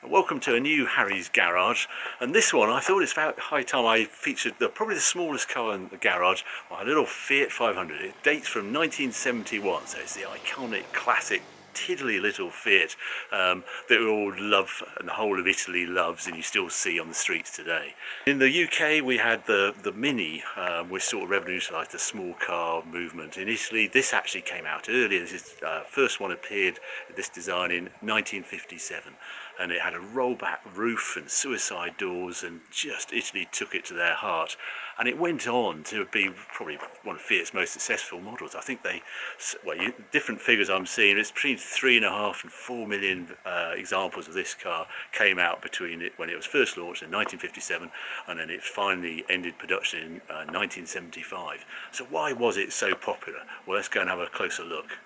Welcome to a new Harry's Garage, and this one I thought it's about high time I featured probably the smallest car in the garage, my little Fiat 500. It dates from 1971, so it's the iconic classic tiddly little Fiat that we all love and the whole of Italy loves, and you still see on the streets today. In the UK we had the Mini, which sort of revolutionised the small car movement. In Italy this actually came out earlier. This is first one appeared, this design, in 1957, and it had a rollback roof and suicide doors, and just Italy took it to their heart. And it went on to be probably one of Fiat's most successful models. I think different figures I'm seeing, it's between 3.5 and 4 million examples of this car came out between it when it was first launched in 1957 and then it finally ended production in 1975. So why was it so popular? Well, let's go and have a closer look.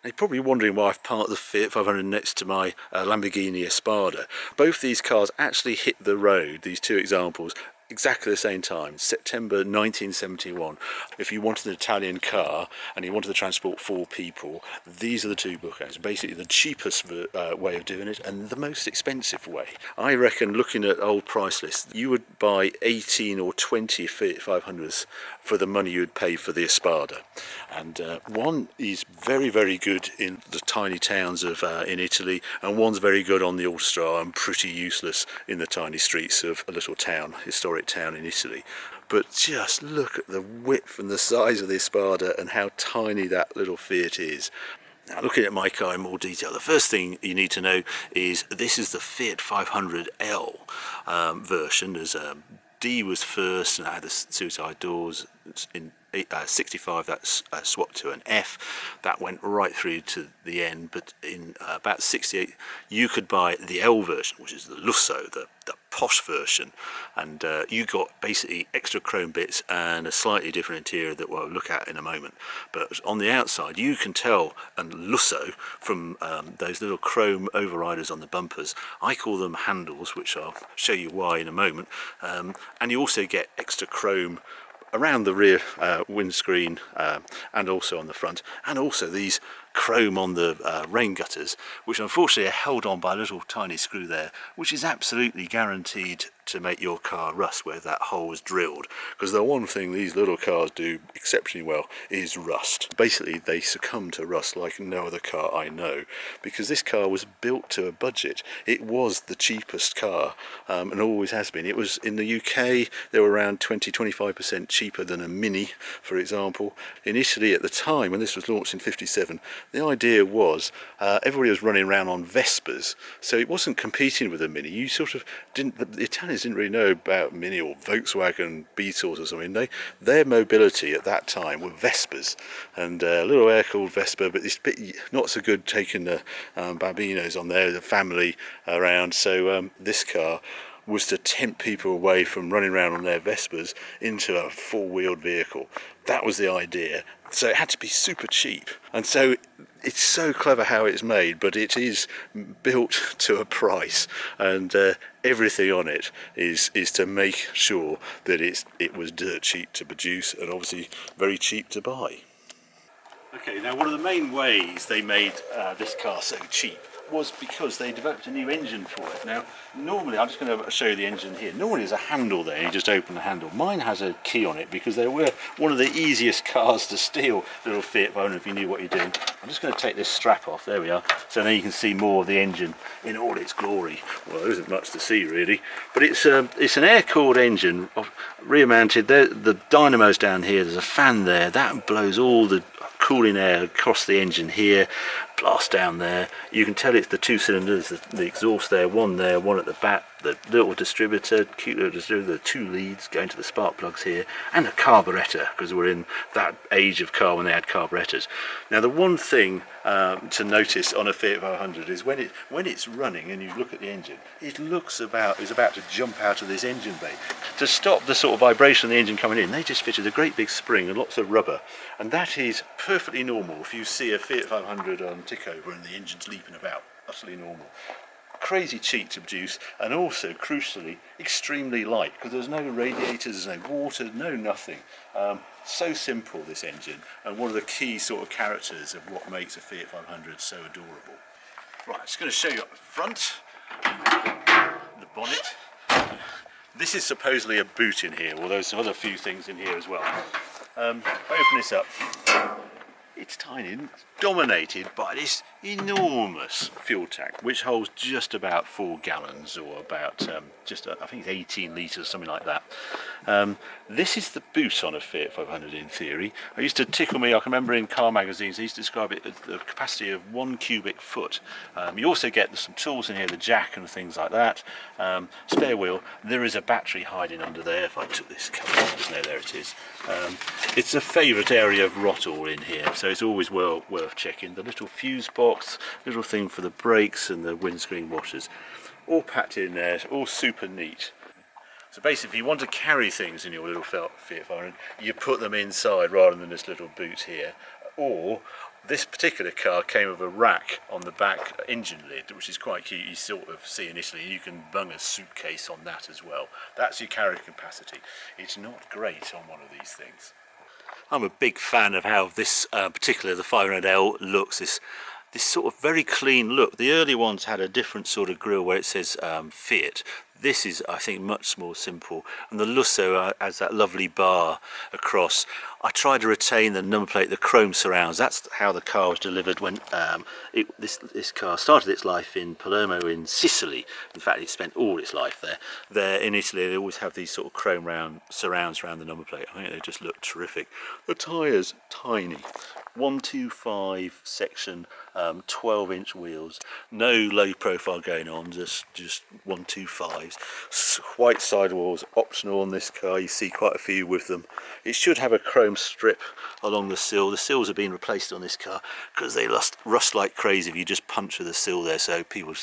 Now, you're probably wondering why I've parked the Fiat 500 next to my Lamborghini Espada. Both these cars actually hit the road, these two examples, exactly the same time, September 1971. If you wanted an Italian car and you wanted to transport 4 people, these are the two bookends. Basically the cheapest way of doing it and the most expensive way. I reckon, looking at old price lists, you would buy 18 or 20 Fiat 500s for the money you would pay for the Espada. And one is very, very good in the tiny towns of in Italy, and one's very good on the Autostrada and pretty useless in the tiny streets of a little town, historic town in Italy. But just look at the width and the size of the Espada and how tiny that little Fiat is. Now, looking at my car in more detail, the first thing you need to know is this is the Fiat 500L version. There's D was first and it had the suicide doors. In 65 that's swapped to an F. That went right through to the end, but in about 68 you could buy the L version, which is the Lusso, the posh version, and you got basically extra chrome bits and a slightly different interior that we'll look at in a moment. But on the outside you can tell and Lusso from those little chrome overriders on the bumpers. I call them handles, which I'll show you why in a moment, and you also get extra chrome around the rear windscreen and also on the front, and also these chrome on the rain gutters, which unfortunately are held on by a little tiny screw there, which is absolutely guaranteed to make your car rust where that hole is drilled, because the one thing these little cars do exceptionally well is rust. Basically they succumb to rust like no other car I know, because this car was built to a budget. It was the cheapest car and always has been. It was, in the UK they were around 20-25% cheaper than a Mini, for example. In Italy at the time when this was launched in 57, the idea was everybody was running around on Vespas, so it wasn't competing with a Mini. You sort of didn't, the Italians didn't really know about Mini or Volkswagen Beetles or something. Their mobility at that time were Vespas, and a little air-cooled Vespa, but it's a bit not so good taking the Babinos on there, the family around. So this car was to tempt people away from running around on their Vespas into a four-wheeled vehicle. That was the idea. So it had to be super cheap, and so it's so clever how it's made, but it is built to a price, and everything on it is to make sure that it was dirt cheap to produce and obviously very cheap to buy. Okay, now one of the main ways they made this car so cheap was because they developed a new engine for it. Now, normally, I'm just going to show you the engine here. Normally there's a handle there, you just open the handle. Mine has a key on it because they were one of the easiest cars to steal, little Fiat 500, if you knew what you're doing. I'm just going to take this strap off, there we are, so then you can see more of the engine in all its glory. Well, there isn't much to see really, but it's an air-cooled engine, rear mounted. The dynamo's down here, there's a fan there, that blows all the cooling air across the engine here, blast down there. You can tell it's the 2 cylinders, the exhaust there, one at the back, the little distributor, cute little distributor, the 2 leads going to the spark plugs here, and a carburettor, because we're in that age of car when they had carburettors. Now, the one thing to notice on a Fiat 500 is when it's running and you look at the engine, it looks is about to jump out of this engine bay. To stop the sort of vibration of the engine coming in, they just fitted a great big spring and lots of rubber, and that is perfectly normal if you see a Fiat 500 on tick over and the engine's leaping about. Utterly normal. Crazy cheap to produce, and also crucially extremely light, because there's no radiators, there's no water, no nothing. So simple, this engine, and one of the key sort of characters of what makes a Fiat 500 so adorable. Right, I'm just going to show you up the front. the bonnet. This is supposedly a boot in here, although there's some other few things in here as well. If I open this up, it's tiny, it's dominated by this enormous fuel tank, which holds just about 4 gallons, or about I think it's 18 litres, something like that. This is the boot on a Fiat 500 in theory. It used to tickle me. I can remember in car magazines they used to describe it as the capacity of 1 cubic foot. You also get some tools in here, the jack and things like that. Spare wheel. There is a battery hiding under there. If I took this cover off, no, there it is. It's a favourite area of rot all in here, so it's always worth checking. The little fuse box, little thing for the brakes and the windscreen washers, all packed in there, all super neat. So basically, if you want to carry things in your little Fiat 500, you put them inside rather than this little boot here. Or this particular car came with a rack on the back engine lid, which is quite cute. You sort of see initially, you can bung a suitcase on that as well. That's your carry capacity. It's not great on one of these things. I'm a big fan of how this particular, the 500L, looks. This sort of very clean look. The early ones had a different sort of grille where it says Fiat. This is, I think, much more simple. And the Lusso has that lovely bar across. I tried to retain the number plate, the chrome surrounds. That's how the car was delivered when this car started its life in Palermo in Sicily. In fact, it spent all its life there. There in Italy, they always have these sort of chrome surrounds around the number plate. I think they just look terrific. The tyres, tiny. 125 section, 12-inch wheels. No low profile going on, just 125s. White sidewalls, optional on this car. You see quite a few with them. It should have a chrome strip along the sill. The sills have been replaced on this car because they rust like crazy if you just puncture the sill there, so people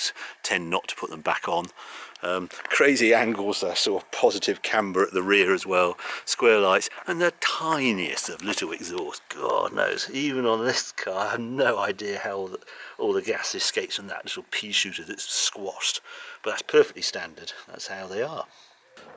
tend not to put them back on. Crazy angles, that sort of positive camber at the rear as well, square lights, and the tiniest of little exhaust. God knows, even on this car I have no idea how all the gas escapes from that little pea shooter that's squashed, but that's perfectly standard. That's how they are.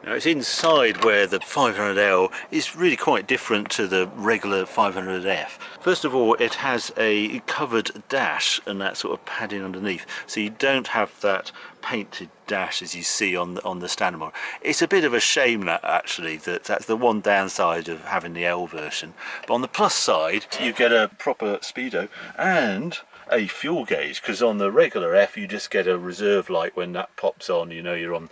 Now it's inside where the 500L is really quite different to the regular 500F. First of all, it has a covered dash and that sort of padding underneath, so you don't have that painted dash as you see on the standard model. It's a bit of a shame that actually that's the one downside of having the L version. But on the plus side, you get a proper speedo and a fuel gauge, because on the regular F you just get a reserve light. When that pops on, you know you're on,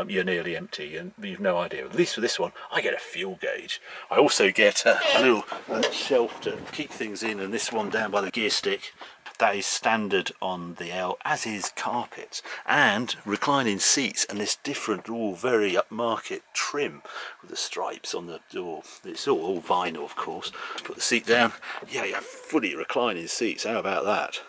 you're nearly empty and you've no idea. At least for this one I get a fuel gauge. I also get a little shelf to keep things in, and this one down by the gear stick. That is standard on the L, as is carpet and reclining seats, and this different, all very upmarket trim with the stripes on the door. It's all vinyl, of course. Put the seat down, yeah, you have fully reclining seats. How about that?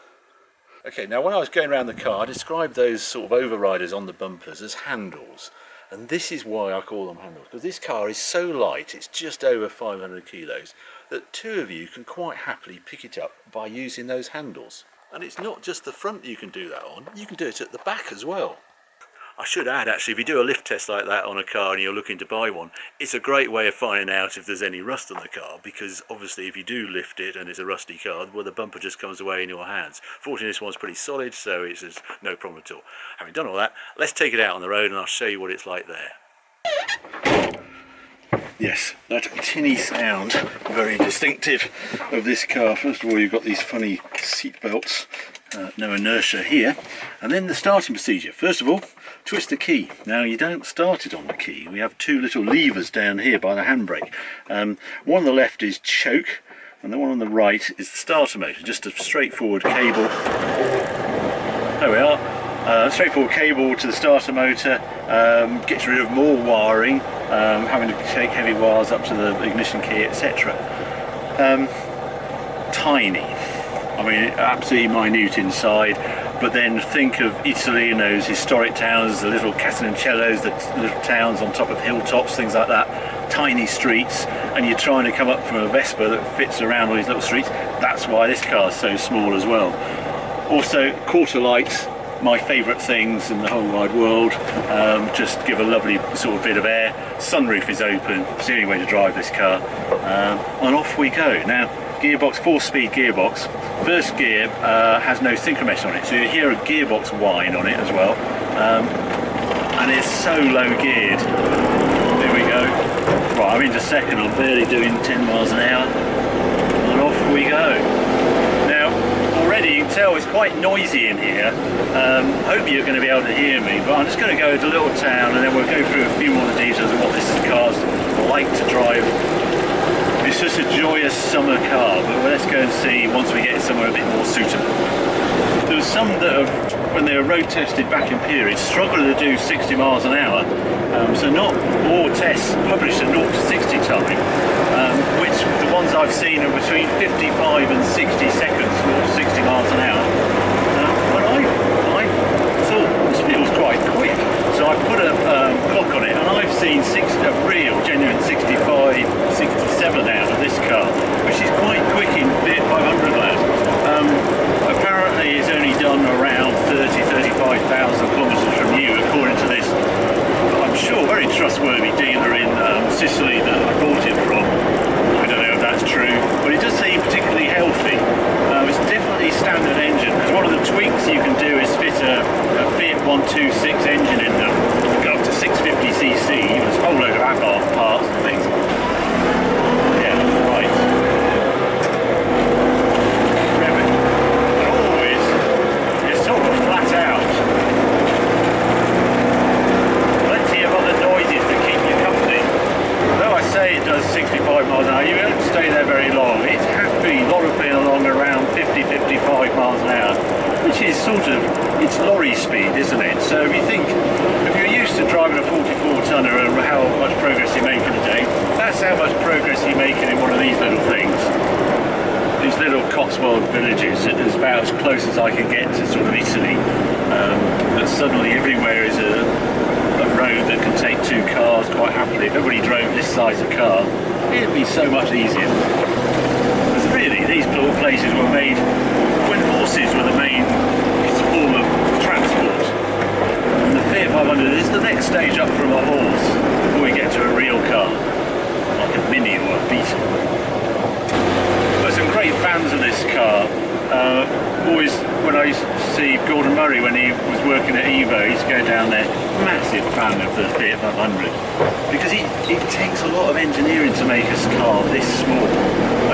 Okay, now when I was going around the car, I described those sort of overriders on the bumpers as handles. And this is why I call them handles, because this car is so light, it's just over 500 kilos, that two of you can quite happily pick it up by using those handles. And it's not just the front you can do that on, you can do it at the back as well. I should add, actually, if you do a lift test like that on a car and you're looking to buy one, it's a great way of finding out if there's any rust on the car, because obviously if you do lift it and it's a rusty car, well, the bumper just comes away in your hands. Fortunately, this one's pretty solid, so it's no problem at all. Having done all that, let's take it out on the road and I'll show you what it's like there. Yes, that tinny sound, very distinctive of this car. First of all, you've got these funny seat belts, no inertia here, and then the starting procedure. First of all, twist the key. Now you don't start it on the key. We have two little levers down here by the handbrake. One on the left is choke, and the one on the right is the starter motor. Just a straightforward cable. There we are. Straightforward cable to the starter motor. Gets rid of more wiring, having to take heavy wires up to the ignition key, etc. Tiny. I mean, absolutely minute inside. But then think of Italy and those historic towns, the little Castellancellos, the little towns on top of hilltops, things like that. Tiny streets, and you're trying to come up from a Vespa that fits around all these little streets. That's why this car is so small as well. Also, quarter lights, my favourite things in the whole wide world. Just give a lovely sort of bit of air. Sunroof is open, it's the only way to drive this car. And off we go. Now, gearbox, 4-speed gearbox. First gear has no synchromesh on it, so you hear a gearbox whine on it as well. And it's so low geared. There we go. Right, I'm into second, I'm barely doing 10 miles an hour. And off we go. Now, already you can tell it's quite noisy in here. Hope you're going to be able to hear me, but I'm just going to go to a little town and then we'll go through a few more details of what this car's like to drive. It's just a joyous summer car, but let's go and see once we get somewhere a bit more suitable. There were some that have, when they were road tested back in periods, struggled to do 60 miles an hour. So not all tests published at 0 to 60 time, which the ones I've seen are between 55 and 60 seconds or 60 miles an hour. But I thought this feels quite quick, so I put a clock on it, and I've seen a real, genuine 65, 67 out of this car, which is quite quick in Fiat 500 land. Apparently it's only done around 35,000 kilometres from new, according to this, I'm sure, very trustworthy dealer in Sicily that I bought it from. I don't know if that's true, but it does seem particularly healthy. It's definitely standard engine, because one of the tweaks you can do is fit a Fiat 126 engine in them, go up to 650cc, there's a whole load of add-on parts and things. Yeah, right. Sort of flat out. Plenty of other noises to keep you company. Though I say it does 65 miles an hour, you don't stay there very long. It's happy lorrying along around 50-55 miles an hour, which is sort of, it's lorry speed, isn't it? So if you think, if you're used to driving a 44-tonner and how much progress you make in a day, that's how much progress you're making in one of these little things. These little Cotswold villages, is about as close as I can get to sort of Italy. But suddenly everywhere is a road that can take 2 cars quite happily. If everybody drove this size of car, it'd be so much easier. Because really, these little places were made when horses were the main form of transport. And the Fiat 500 is the next stage up from a horse before we get to a real car, like a Mini or a Beetle. Some great fans of this car. Always, when I used to see Gordon Murray when he was working at Evo, he used to go down there, massive fan of the Fiat 500, because it takes a lot of engineering to make a car this small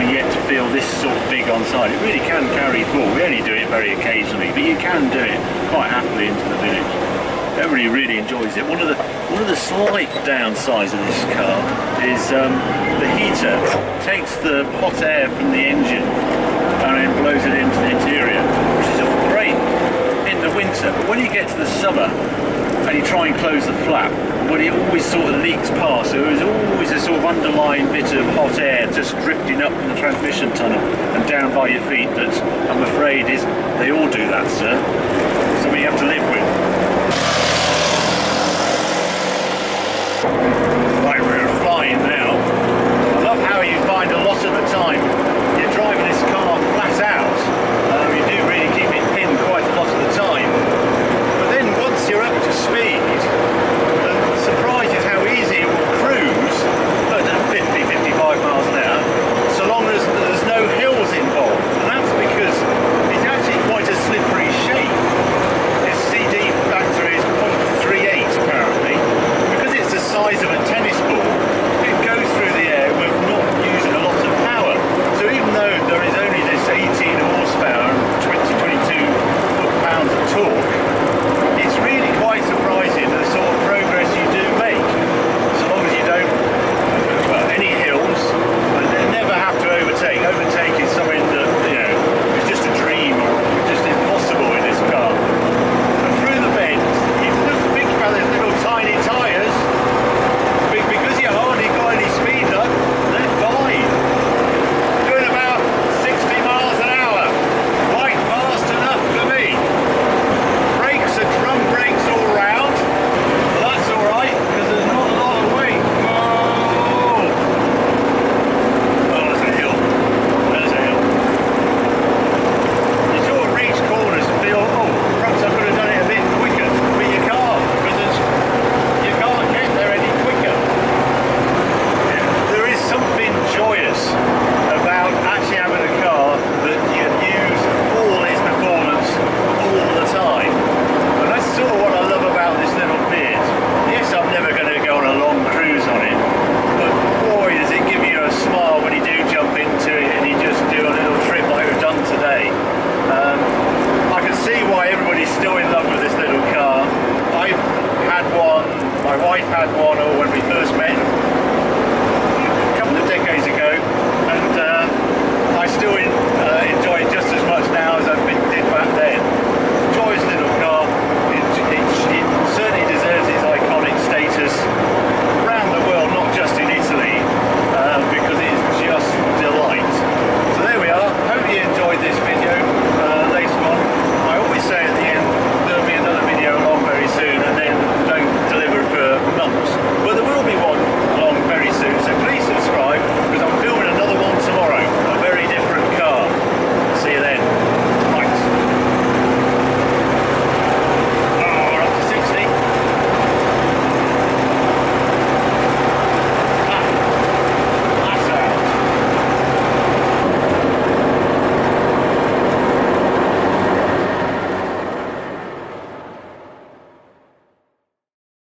and yet to feel this sort of big on side. It really can carry 4. We only do it very occasionally, but you can do it quite happily into the village. Everybody really enjoys it. One of the slight downsides of this car is the heater takes the hot air from the engine and then blows it into the interior, which is all great in the winter. But when you get to the summer and you try and close the flap, well, it always sort of leaks past. So there's always a sort of underlying bit of hot air just drifting up from the transmission tunnel and down by your feet. That I'm afraid is they all do that, sir. Something you have to live with. Right, we're flying now. I love how you find a lot of the time you're driving this car